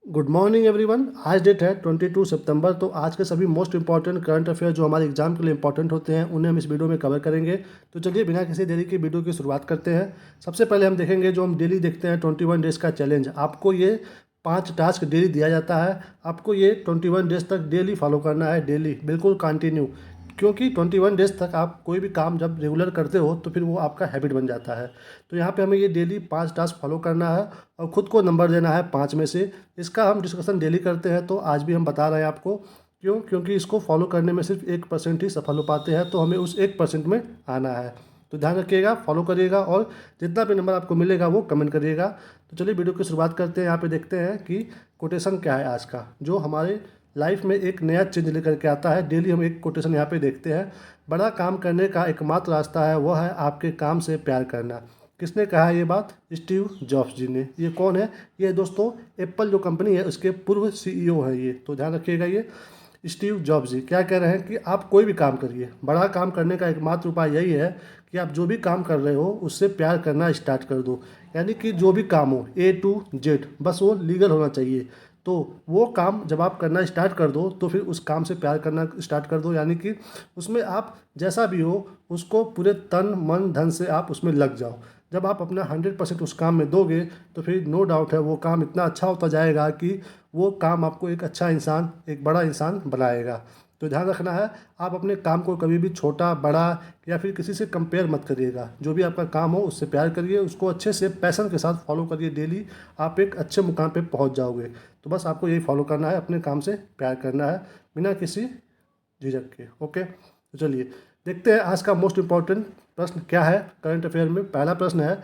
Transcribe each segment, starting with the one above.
Good morning everyone. आज date है 22 सितंबर। तो आज के सभी मोस्ट इंपॉर्टेंट करंट अफेयर जो हमारे एग्जाम के लिए इंपॉर्टेंट होते हैं उन्हें हम इस वीडियो में कवर करेंगे। तो चलिए बिना किसी देरी की वीडियो की शुरुआत करते हैं। सबसे पहले हम देखेंगे जो हम डेली देखते हैं 21 डेज़ का चैलेंज। आपको ये 5 टास्क डेली दिया जाता है। आपको ये 21 डेज़ तक डेली फॉलो करना है, डेली बिल्कुल कंटिन्यू। क्योंकि 21 डेज़ तक आप कोई भी काम जब रेगुलर करते हो तो फिर वो आपका हैबिट बन जाता है। तो यहाँ पे हमें ये डेली 5 टास्क फॉलो करना है और ख़ुद को नंबर देना है 5 में से। इसका हम डिस्कशन डेली करते हैं, तो आज भी हम बता रहे हैं आपको। क्योंकि इसको फॉलो करने में सिर्फ 1% ही सफल हो पाते हैं, तो हमें उस 1% में आना है। तो ध्यान रखिएगा, फॉलो करिएगा और जितना भी नंबर आपको मिलेगा वो कमेंट करिएगा। तो चलिए वीडियो की शुरुआत करते हैं। यहाँ पे देखते हैं कि कोटेशन क्या है आज का, जो हमारे लाइफ में एक नया चेंज लेकर के आता है। डेली हम एक कोटेशन यहाँ पे देखते हैं। बड़ा काम करने का एकमात्र रास्ता है वह है आपके काम से प्यार करना। किसने कहा ये बात? स्टीव जॉब्स जी ने। ये कौन है? ये दोस्तों एप्पल जो कंपनी है उसके पूर्व सीईओ हैं ये। तो ध्यान रखिएगा, ये स्टीव जॉब्स जी क्या कह रहे हैं कि आप कोई भी काम करिए, बड़ा काम करने का एकमात्र उपाय यही है कि आप जो भी काम कर रहे हो उससे प्यार करना स्टार्ट कर दो। यानी कि जो भी काम हो A to Z, बस वो लीगल होना चाहिए। तो वो काम जब आप करना स्टार्ट कर दो तो फिर उस काम से प्यार करना स्टार्ट कर दो। यानी कि उसमें आप जैसा भी हो उसको पूरे तन मन धन से आप उसमें लग जाओ। जब आप अपना 100% उस काम में दोगे तो फिर नो डाउट है वो काम इतना अच्छा होता जाएगा कि वो काम आपको एक अच्छा इंसान, एक बड़ा इंसान बनाएगा। तो ध्यान रखना है, आप अपने काम को कभी भी छोटा बड़ा या फिर किसी से कंपेयर मत करिएगा। जो भी आपका काम हो उससे प्यार करिए, उसको अच्छे से पैशन के साथ फॉलो करिए। डेली आप एक अच्छे मुकाम पे पहुंच जाओगे। तो बस आपको यही फॉलो करना है, अपने काम से प्यार करना है बिना किसी झिझक के। ओके, तो चलिए देखते हैं आज का मोस्ट इम्पॉर्टेंट प्रश्न क्या है करंट अफेयर में। पहला प्रश्न है,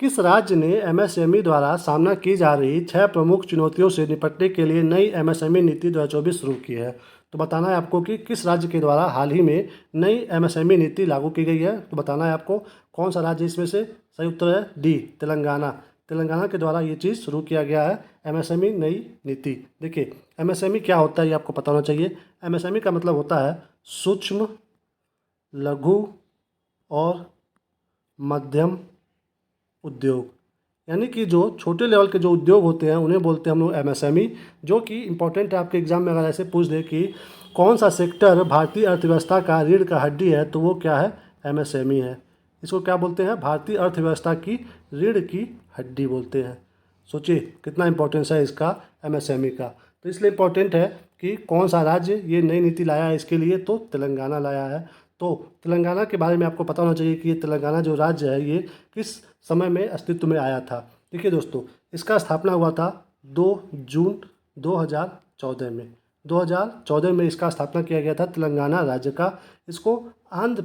किस राज्य ने एमएसएमई द्वारा सामना की जा रही 6 प्रमुख चुनौतियों से निपटने के लिए नई एमएसएमई नीति 2024 शुरू की है? तो बताना है आपको कि किस राज्य के द्वारा हाल ही में नई एमएसएमई नीति लागू की गई है। तो बताना है आपको कौन सा राज्य इसमें से। सही उत्तर है डी, तेलंगाना। तेलंगाना के द्वारा ये चीज़ शुरू किया गया है, एमएसएमई नई नीति। देखिए एमएसएमई क्या होता है ये आपको पता होना चाहिए। एमएसएमई का मतलब होता है सूक्ष्म, लघु और मध्यम उद्योग। यानी कि जो छोटे लेवल के जो उद्योग होते हैं उन्हें बोलते हैं हम लोग एमएसएमई। जो कि इंपॉर्टेंट है, आपके एग्जाम में अगर ऐसे पूछ दे कि कौन सा सेक्टर भारतीय अर्थव्यवस्था का रीढ़ का हड्डी है, तो वो क्या है? एमएसएमई है। इसको क्या बोलते हैं? भारतीय अर्थव्यवस्था की रीढ़ की हड्डी बोलते हैं। सोचिए कितना इंपॉर्टेंस है इसका, एमएसएमई का। तो इसलिए इम्पोर्टेंट है कि कौन सा राज्य ये नई नीति लाया है इसके लिए, तो तेलंगाना लाया है। तो तेलंगाना के बारे में आपको पता होना चाहिए कि ये तेलंगाना जो राज्य है ये किस समय में अस्तित्व में आया था। देखिए दोस्तों, इसका स्थापना हुआ था 2 जून 2014 में। 2014 में इसका स्थापना किया गया था तेलंगाना राज्य का। इसको आंध्र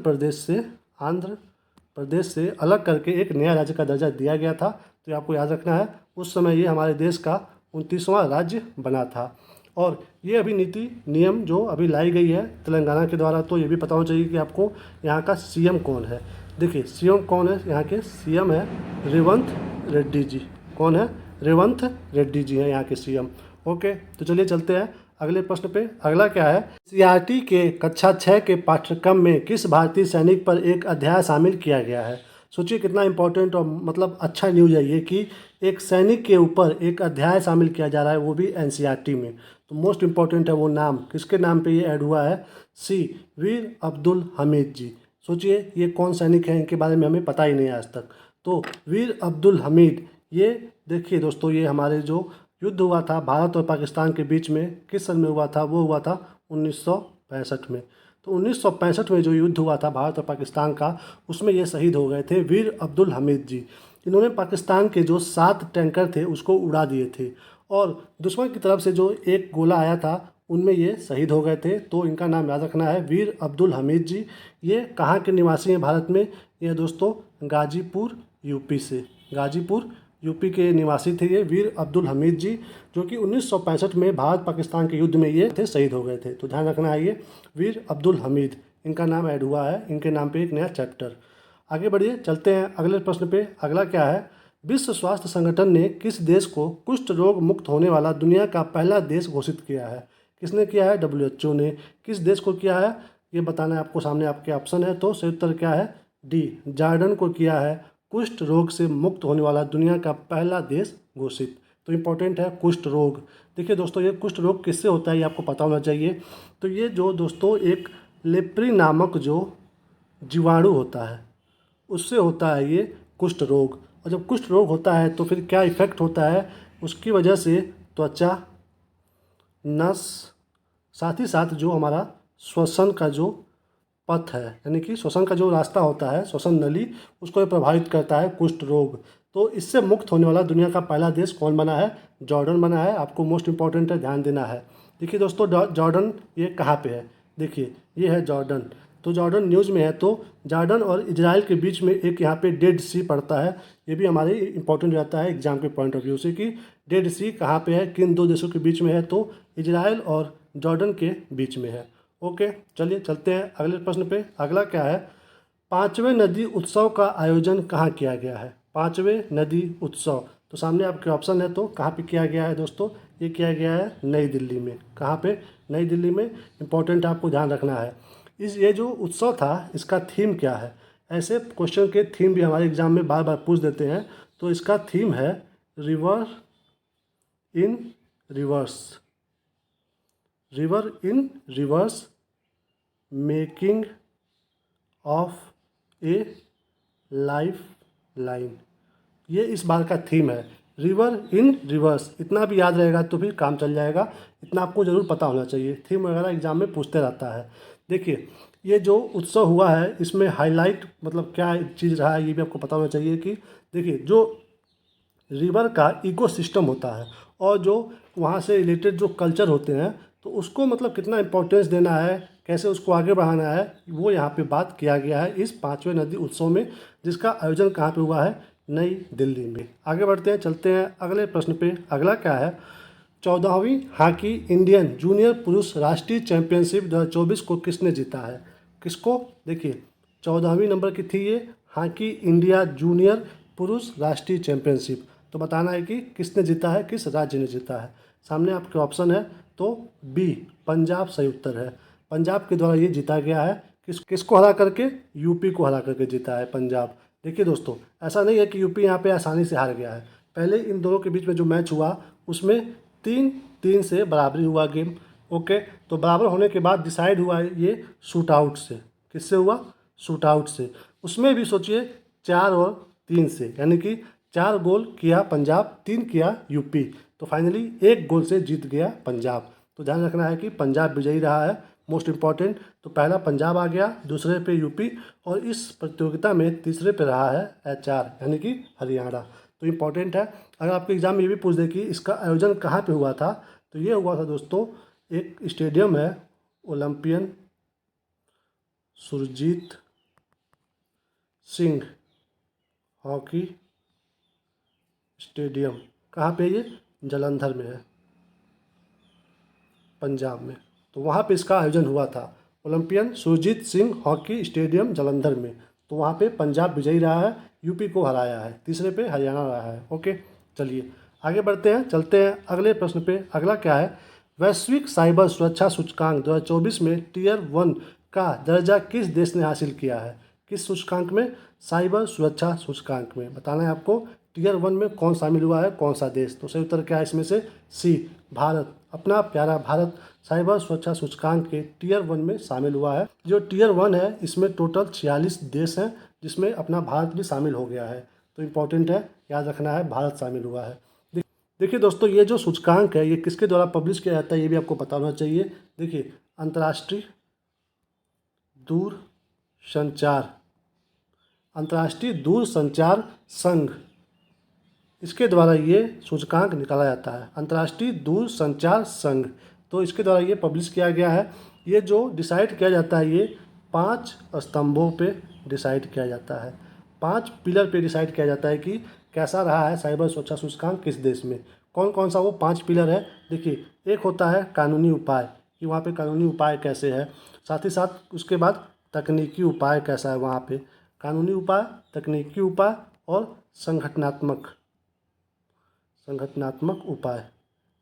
प्रदेश से अलग करके एक नया राज्य का दर्जा दिया गया था। तो ये आपको याद रखना है, उस समय ये हमारे देश का 29वां राज्य बना था। और ये अभी नीति नियम जो अभी लाई गई है तेलंगाना के द्वारा, तो ये भी पता होना चाहिए कि आपको यहाँ का सीएम कौन है। देखिए सीएम कौन है, यहाँ के सीएम है रेवंत रेड्डी जी। कौन है? रेवंत रेड्डी जी हैं यहाँ के सीएम। ओके, तो चलिए चलते हैं अगले प्रश्न पे। अगला क्या है, सीआरटी के कक्षा 6 के पाठ्यक्रम में किस भारतीय सैनिक पर एक अध्याय शामिल किया गया है? सोचिए कितना इंपॉर्टेंट और मतलब अच्छा न्यूज़ है ये कि एक सैनिक के ऊपर एक अध्याय शामिल किया जा रहा है, वो भी एनसीईआरटी में। तो मोस्ट इम्पॉर्टेंट है वो नाम, किसके नाम पे ये ऐड हुआ है? सी, वीर अब्दुल हमीद जी। सोचिए ये कौन सैनिक है, इनके बारे में हमें पता ही नहीं है आज तक। तो वीर अब्दुल हमीद, ये देखिए दोस्तों, ये हमारे जो युद्ध हुआ था भारत और पाकिस्तान के बीच में, किस सन में हुआ था? वो हुआ था 1965 में। तो 1965 में जो युद्ध हुआ था भारत और पाकिस्तान का, उसमें ये शहीद हो गए थे वीर अब्दुल हमीद जी। इन्होंने पाकिस्तान के जो 7 टैंकर थे उसको उड़ा दिए थे, और दुश्मन की तरफ से जो एक गोला आया था उनमें ये शहीद हो गए थे। तो इनका नाम याद रखना है, वीर अब्दुल हमीद जी। ये कहाँ के निवासी हैं भारत में? ये दोस्तों गाजीपुर यूपी से, गाजीपुर यूपी के निवासी थे ये वीर अब्दुल हमीद जी, जो कि 1965 में भारत पाकिस्तान के युद्ध में ये थे शहीद हो गए थे। तो ध्यान रखना है, ये वीर अब्दुल हमीद, इनका नाम ऐड हुआ है, इनके नाम पे एक नया चैप्टर। आगे बढ़िए, चलते हैं अगले प्रश्न पे। अगला क्या है, विश्व स्वास्थ्य संगठन ने किस देश को कुष्ठ रोग मुक्त होने वाला दुनिया का पहला देश घोषित किया है? किसने किया है? WHO ने। किस देश को किया है ये बताना है आपको, सामने आपके ऑप्शन है। तो सही उत्तर क्या है? डी, जॉर्डन को किया है कुष्ठ रोग से मुक्त होने वाला दुनिया का पहला देश घोषित। तो इम्पोर्टेंट है कुष्ठ रोग। देखिए दोस्तों, ये कुष्ठ रोग किससे होता है ये आपको पता होना चाहिए। तो ये जो दोस्तों एक लेप्री नामक जो जीवाणु होता है उससे होता है ये कुष्ठ रोग। और जब कुष्ठ रोग होता है तो फिर क्या इफ़ेक्ट होता है, उसकी वजह से त्वचा, नस, साथ ही साथ जो हमारा श्वसन का जो पथ है, यानी कि श्वसन का जो रास्ता होता है, श्वसन नली, उसको ये प्रभावित करता है कुष्ठ रोग। तो इससे मुक्त होने वाला दुनिया का पहला देश कौन बना है? जॉर्डन बना है। आपको मोस्ट इंपॉर्टेंट है, ध्यान देना है। देखिए दोस्तों, जॉर्डन ये कहाँ पे है? देखिए ये है जॉर्डन। तो जॉर्डन न्यूज़ में है। तो जॉर्डन और इजराइल के बीच में एक यहाँ पे डेड सी पड़ता है। ये भी हमारे इंपॉर्टेंट रहता है एग्जाम के पॉइंट ऑफ व्यू से कि डेड सी कहाँ पे है, किन दो देशों के बीच में है। तो इजराइल और जॉर्डन के बीच में है। ओके, चलिए चलते हैं अगले प्रश्न पे। अगला क्या है? पाँचवें नदी उत्सव का आयोजन कहाँ किया गया है? पाँचवें नदी उत्सव, तो सामने आपके ऑप्शन है। तो कहाँ पे किया गया है दोस्तों? ये किया गया है नई दिल्ली में। कहाँ पे? नई दिल्ली में। इंपॉर्टेंट आपको ध्यान रखना है। ये जो उत्सव था इसका थीम क्या है? ऐसे क्वेश्चन के थीम भी हमारे एग्जाम में बार बार पूछ देते हैं। तो इसका थीम है river in reverse. River in reverse, making of A life line. ये इस बार का थीम है, रिवर इन रिवर्स। इतना भी याद रहेगा तो फिर काम चल जाएगा। इतना आपको ज़रूर पता होना चाहिए। थीम वगैरह एग्जाम में पूछते रहता है। देखिए ये जो उत्सव हुआ है इसमें हाईलाइट मतलब क्या चीज़ रहा है ये भी आपको पता होना चाहिए। कि देखिए जो रिवर का इकोसिस्टम होता है और जो वहाँ से रिलेटेड जो कल्चर होते हैं तो उसको मतलब कितना इम्पोर्टेंस देना है, कैसे उसको आगे बढ़ाना है, वो यहाँ पे बात किया गया है इस पाँचवें नदी उत्सव में, जिसका आयोजन कहाँ पे हुआ है? नई दिल्ली में। आगे बढ़ते हैं, चलते हैं अगले प्रश्न पे। अगला क्या है? 14वीं हॉकी इंडियन जूनियर पुरुष राष्ट्रीय चैंपियनशिप 2024 को किसने जीता है? किसको? देखिए 14वीं नंबर की थी ये हॉकी इंडिया जूनियर पुरुष राष्ट्रीय चैंपियनशिप। तो बताना है कि किसने जीता है, किस राज्य ने जीता है। सामने आपके ऑप्शन है। तो बी पंजाब सही उत्तर है। पंजाब के द्वारा ये जीता गया है। किसको हरा करके? यूपी को हरा करके जीता है पंजाब। देखिए दोस्तों, ऐसा नहीं है कि यूपी यहाँ पे आसानी से हार गया है। पहले इन दोनों के बीच में जो मैच हुआ उसमें 3-3 से बराबरी हुआ गेम। ओके, तो बराबर होने के बाद डिसाइड हुआ ये शूट आउट से। किससे हुआ? शूट आउट से। उसमें भी सोचिए 4-3 से, यानी कि 4 गोल किया पंजाब, 3 किया यूपी। तो फाइनली 1 गोल से जीत गया पंजाब। तो ध्यान रखना है कि पंजाब विजयी रहा है, मोस्ट इम्पॉर्टेंट। तो पहला पंजाब आ गया, दूसरे पे यूपी, और इस प्रतियोगिता में तीसरे पे रहा है HR यानी कि हरियाणा। तो इम्पॉर्टेंट है। अगर आपके एग्जाम में ये भी पूछ दे कि इसका आयोजन कहाँ पे हुआ था, तो ये हुआ था दोस्तों, एक स्टेडियम है Olympian Surjit Singh hockey stadium. कहाँ पे? ये जालंधर में है, पंजाब में। तो वहाँ पे इसका आयोजन हुआ था, Olympian Surjit Singh hockey stadium Jalandhar में। तो वहाँ पे पंजाब विजयी रहा है, यूपी को हराया है, तीसरे पे हरियाणा रहा है। ओके, चलिए आगे बढ़ते हैं, चलते हैं अगले प्रश्न पे। अगला क्या है? वैश्विक साइबर सुरक्षा सूचकांक 2024 में Tier 1 का दर्जा किस देश ने हासिल किया है? किस सूचकांक में? साइबर सुरक्षा सूचकांक में। बताना है आपको Tier 1 में कौन शामिल हुआ है, कौन सा देश। तो सही उत्तर क्या है इसमें से? सी भारत। अपना प्यारा भारत साइबर सुरक्षा सूचकांक के Tier 1 में शामिल हुआ है। जो Tier 1 है इसमें टोटल 46 देश हैं, जिसमें अपना भारत भी शामिल हो गया है। तो इम्पोर्टेंट है, याद रखना है, भारत शामिल हुआ है। देखिए दोस्तों, ये जो सूचकांक है ये किसके द्वारा पब्लिश किया जाता है ये भी आपको पता होना चाहिए। देखिए अंतर्राष्ट्रीय दूर संचार अंतर्राष्ट्रीय दूर संचार संघ, इसके द्वारा ये सूचकांक निकाला जाता है, अंतर्राष्ट्रीय दूर संचार संघ। तो इसके द्वारा ये पब्लिश किया गया है। ये जो डिसाइड किया जाता है ये 5 स्तंभों पे डिसाइड किया जाता है, 5 पिलर पे डिसाइड किया जाता है कि कैसा रहा है साइबर सुरक्षा सूचकांक किस देश में। कौन कौन सा वो 5 पिलर है? देखिए एक होता है कानूनी उपाय, कि वहाँ पे कानूनी उपाय कैसे है। साथ ही साथ उसके बाद तकनीकी उपाय कैसा है वहाँ पे, कानूनी उपाय, तकनीकी उपाय और संगठनात्मक उपाय,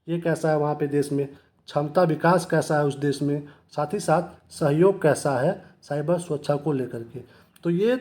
ये कैसा है वहाँ पे देश में, क्षमता विकास कैसा है उस देश में, साथ ही साथ सहयोग कैसा है साइबर सुरक्षा को लेकर के। तो ये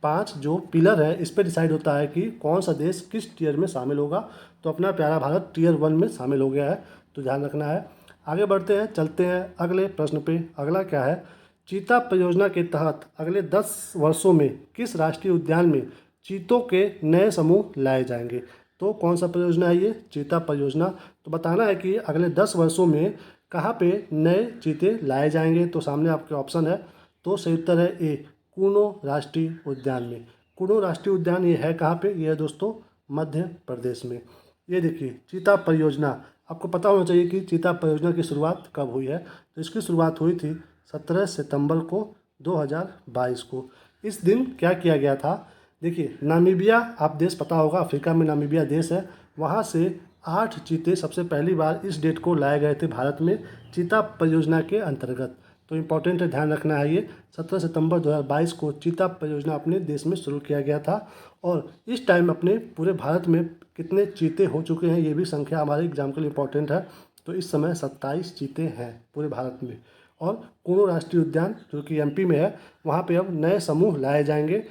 5 जो पिलर है इस पर डिसाइड होता है कि कौन सा देश किस टीयर में शामिल होगा। तो अपना प्यारा भारत टीयर 1 में शामिल हो गया है, तो ध्यान रखना है। आगे बढ़ते हैं, चलते हैं अगले प्रश्न पे। अगला क्या है, चीता परियोजना के तहत अगले 10 वर्षों में किस राष्ट्रीय उद्यान में चीतों के नए समूह लाए जाएंगे। तो कौन सा परियोजना है ये, चीता परियोजना। तो बताना है कि अगले 10 वर्षों में कहाँ पे नए चीते लाए जाएंगे। तो सामने आपके ऑप्शन है, तो सही उत्तर है ए, कूनो राष्ट्रीय उद्यान में। कूनो राष्ट्रीय उद्यान ये है कहाँ पे, ये है दोस्तों मध्य प्रदेश में। ये देखिए चीता परियोजना, आपको पता होना चाहिए कि चीता परियोजना की शुरुआत कब हुई है। तो इसकी शुरुआत हुई थी 17 सितंबर को 2022 को। इस दिन क्या किया गया था, देखिए नामीबिया, आप देश पता होगा, अफ्रीका में नामीबिया देश है, वहाँ से 8 चीते सबसे पहली बार इस डेट को लाए गए थे भारत में चीता परियोजना के अंतर्गत। तो इम्पोर्टेंट है, ध्यान रखना है ये। 17 सितंबर 2022 को चीता परियोजना अपने देश में शुरू किया गया था। और इस टाइम अपने पूरे भारत में कितने चीते हो चुके हैं ये भी संख्या हमारे एग्जाम के लिए इम्पोर्टेंट है। तो इस समय 27 चीते हैं पूरे भारत में। और कूनो राष्ट्रीय उद्यान जो कि एमपी में है, वहाँ पे अब नए समूह लाए जाएंगे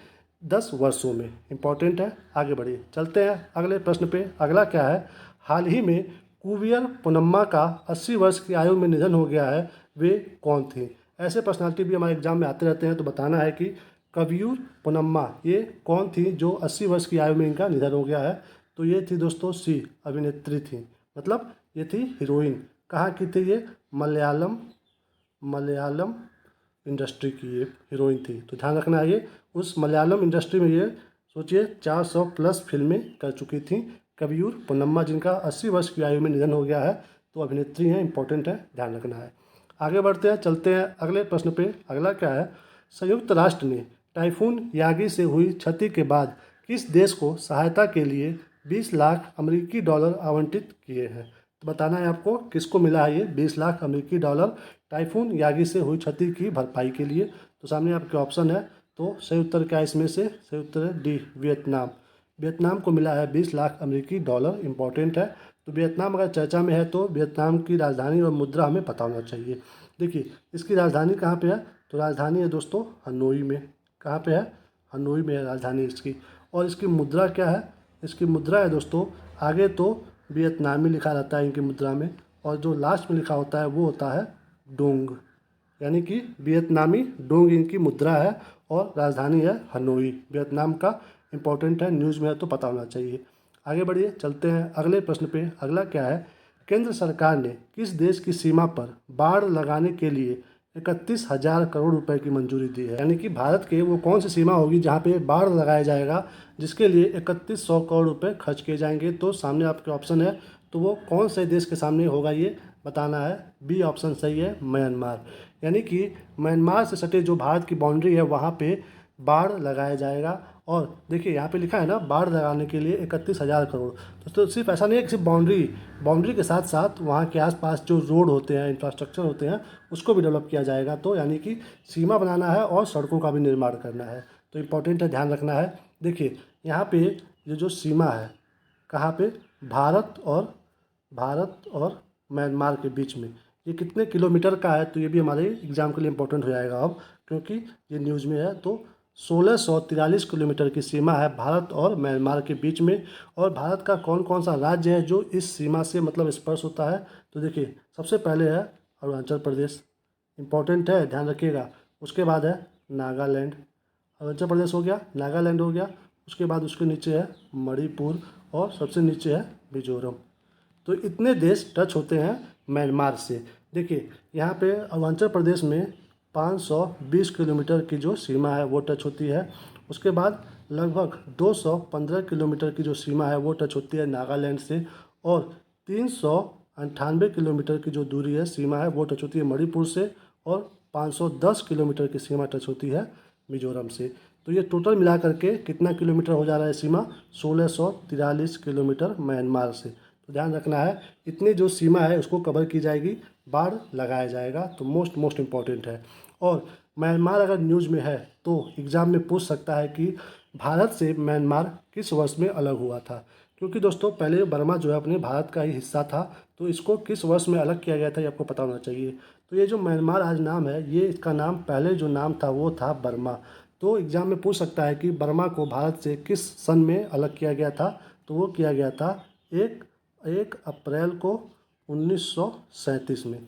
10 वर्षों में। इम्पॉर्टेंट है, आगे बढ़िए, चलते हैं अगले प्रश्न पे। अगला क्या है, हाल ही में कुवियर पुनम्मा का 80 वर्ष की आयु में निधन हो गया है, वे कौन थे। ऐसे पर्सनालिटी भी हमारे एग्जाम में आते रहते हैं, तो बताना है कि कवियूर पुनम्मा ये कौन थी जो 80 वर्ष की आयु में इनका निधन हो गया है। तो ये थी दोस्तों सी, अभिनेत्री थी, मतलब ये थी हीरोइन। कहाँ की थी ये, मलयालम इंडस्ट्री की ये हीरोइन थी। तो ध्यान रखना है ये, उस मलयालम इंडस्ट्री में ये सोचिए 400 प्लस फिल्में कर चुकी थी कवियूर पुनम्मा, जिनका 80 वर्ष की आयु में निधन हो गया है। तो अभिनेत्री हैं, इंपॉर्टेंट है, ध्यान रखना है। आगे बढ़ते हैं, चलते हैं अगले प्रश्न पे। अगला क्या है, संयुक्त राष्ट्र ने टाइफून यागी से हुई क्षति के बाद किस देश को सहायता के लिए 20 लाख अमेरिकी डॉलर आवंटित किए हैं। तो बताना है आपको किसको मिला है ये 20 लाख अमेरिकी डॉलर टाइफून यागी से हुई क्षति की भरपाई के लिए। तो सामने आपके ऑप्शन है, तो सही उत्तर क्या है इसमें से, सही उत्तर है डी, वियतनाम। वियतनाम को मिला है 20 लाख अमेरिकी डॉलर, इंपॉर्टेंट है। तो वियतनाम अगर चर्चा में है तो वियतनाम की राजधानी और मुद्रा हमें पता होना चाहिए। देखिए इसकी राजधानी कहाँ पे है, तो राजधानी है दोस्तों हनोई में। कहाँ पे है, हनोई में है राजधानी इसकी। और इसकी मुद्रा क्या है, इसकी मुद्रा है दोस्तों, आगे तो वियतनामी लिखा रहता है इनकी मुद्रा में, और जो लास्ट में लिखा होता है वो होता है डोंग, यानी कि वियतनामी डोंग इनकी मुद्रा है। और राजधानी है हनोई, वियतनाम का, इंपॉर्टेंट है, न्यूज़ में है तो पता होना चाहिए। आगे बढ़िए, चलते हैं अगले प्रश्न पे। अगला क्या है, केंद्र सरकार ने किस देश की सीमा पर बाड़ लगाने के लिए 31,000 करोड़ रुपए की मंजूरी दी है। यानी कि भारत के वो कौन सी सीमा होगी जहाँ पे बाढ़ लगाया जाएगा, जिसके लिए 3100 करोड़ रुपए खर्च किए जाएंगे। तो सामने आपके ऑप्शन है, तो वो कौन से देश के सामने होगा ये बताना है। बी ऑप्शन सही है, म्यांमार। यानी कि म्यांमार से सटे जो भारत की बाउंड्री है वहाँ पे बाढ़ लगाया जाएगा। और देखिए यहाँ पे लिखा है ना, बाढ़ लगाने के लिए 31,000 करोड़। तो सिर्फ ऐसा नहीं है कि सिर्फ बाउंड्री के साथ साथ वहाँ के आसपास जो रोड होते हैं, इंफ्रास्ट्रक्चर होते हैं, उसको भी डेवलप किया जाएगा। तो यानी कि सीमा बनाना है और सड़कों का भी निर्माण करना है। तो इम्पोर्टेंट है, ध्यान रखना है। देखिए यहाँ पे ये जो सीमा है, कहाँ पे, भारत और म्यांमार के बीच में, ये कितने किलोमीटर का है, तो ये भी हमारे एग्जाम के लिए इम्पोर्टेंट हो जाएगा अब, क्योंकि ये न्यूज़ में है। तो 1643 किलोमीटर की सीमा है भारत और म्यांमार के बीच में। और भारत का कौन कौन सा राज्य है जो इस सीमा से मतलब स्पर्श होता है, तो देखिए सबसे पहले है अरुणाचल प्रदेश, इंपॉर्टेंट है, ध्यान रखिएगा। उसके बाद है नागालैंड, अरुणाचल प्रदेश हो गया, नागालैंड हो गया। उसके बाद उसके नीचे है मणिपुर, और सबसे नीचे है मिजोरम। तो इतने देश टच होते हैं म्यांमार से। देखिए यहाँ पे अरुणाचल प्रदेश में 520 किलोमीटर की जो सीमा है वो टच होती है। उसके बाद लगभग 215 किलोमीटर की जो सीमा है वो टच होती है नागालैंड से। और 398 किलोमीटर की जो दूरी है, सीमा है, वो टच होती है मणिपुर से। और 510 किलोमीटर की सीमा टच होती है मिजोरम से। तो ये टोटल मिला करके कितना किलोमीटर हो जा रहा है सीमा, 1643 किलोमीटर म्यांमार से। तो ध्यान रखना है, इतनी जो सीमा है उसको कवर की जाएगी, बाढ़ लगाया जाएगा। तो मोस्ट इम्पॉर्टेंट है। और म्यांमार अगर न्यूज़ में है तो एग्ज़ाम में पूछ सकता है कि भारत से म्यांमार किस वर्ष में अलग हुआ था। क्योंकि दोस्तों पहले बर्मा जो है अपने भारत का ही हिस्सा था, तो इसको किस वर्ष में अलग किया गया था ये आपको पता होना चाहिए। तो ये जो म्यांमार आज नाम है, ये इसका नाम, पहले जो नाम था वो था बर्मा। तो एग्ज़ाम में पूछ सकता है कि बर्मा को भारत से किस सन में अलग किया गया था। तो वो किया गया था 1 अप्रैल को 1937 में।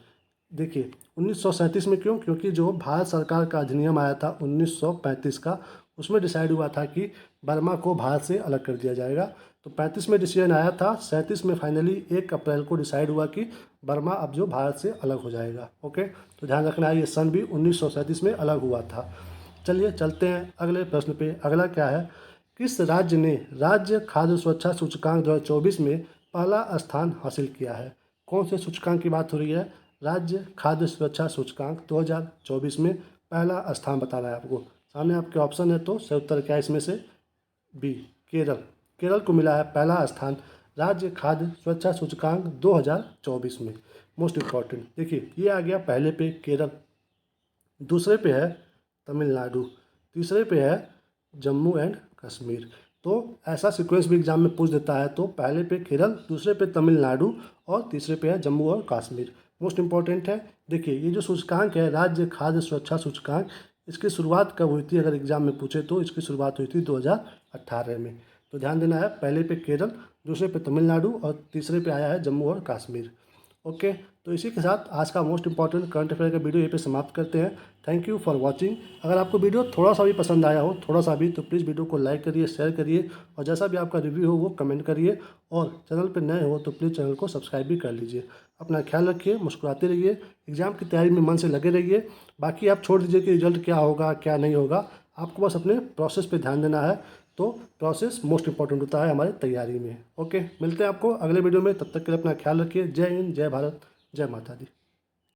देखिए 1937 में क्यों? क्योंकि जो भारत सरकार का अधिनियम आया था 1935 का, उसमें डिसाइड हुआ था कि बर्मा को भारत से अलग कर दिया जाएगा। तो 35 में डिसीजन आया था, 37 में फाइनली 1 अप्रैल को डिसाइड हुआ कि बर्मा अब जो भारत से अलग हो जाएगा। ओके, तो ध्यान रखना है ये सन भी 1937 में अलग हुआ था। चलिए चलते हैं अगले प्रश्न पे। अगला क्या है, किस राज्य ने राज्य खाद्य सुरक्षा सूचकांक 2024 में पहला स्थान हासिल किया है? कौन से सूचकांक की बात हो रही है? राज्य खाद्य सुरक्षा सूचकांक 2024 में पहला स्थान बताना है आपको। सामने आपके ऑप्शन है, तो सही उत्तर क्या है इसमें से? बी, केरल। केरल को मिला है पहला स्थान राज्य खाद्य सुरक्षा सूचकांक 2024 में। मोस्ट इम्पॉर्टेंट, देखिए ये आ गया पहले पे केरल, दूसरे पे है तमिलनाडु, तीसरे पे है जम्मू एंड कश्मीर। तो ऐसा सीक्वेंस भी एग्जाम में पूछ देता है, तो पहले पे केरल, दूसरे पे तमिलनाडु और तीसरे पे है जम्मू और कश्मीर। मोस्ट इम्पॉर्टेंट है। देखिए ये जो सूचकांक है राज्य खाद्य सुरक्षा सूचकांक, इसकी शुरुआत कब हुई थी? अगर एग्जाम में पूछे तो इसकी शुरुआत हुई थी 2018 में। तो ध्यान देना है, पहले पे केरल, दूसरे पे तमिलनाडु और तीसरे पे आया है जम्मू और कश्मीर। ओके, तो इसी के साथ आज का मोस्ट इंपॉर्टेंट करंट अफेयर का वीडियो यहीं पे समाप्त करते हैं। Thank you for watching. अगर आपको वीडियो थोड़ा सा भी पसंद आया हो, थोड़ा सा भी, तो प्लीज़ वीडियो को लाइक करिए, शेयर करिए और जैसा भी आपका रिव्यू हो वो कमेंट करिए। और चैनल पर नए हो तो प्लीज़ चैनल को सब्सक्राइब भी कर लीजिए। अपना ख्याल रखिए, मुस्कुराते रहिए, एग्ज़ाम की तैयारी में मन से लगे रहिए। बाकी आप छोड़ दीजिए कि रिजल्ट क्या होगा क्या नहीं होगा, आपको बस अपने प्रोसेस पे ध्यान देना है। तो प्रोसेस मोस्ट इंपॉर्टेंट होता है हमारी तैयारी में। ओके, मिलते हैं आपको अगले वीडियो में, तब तक के लिए अपना ख्याल रखिए। जय हिंद, जय भारत, जय माता दी।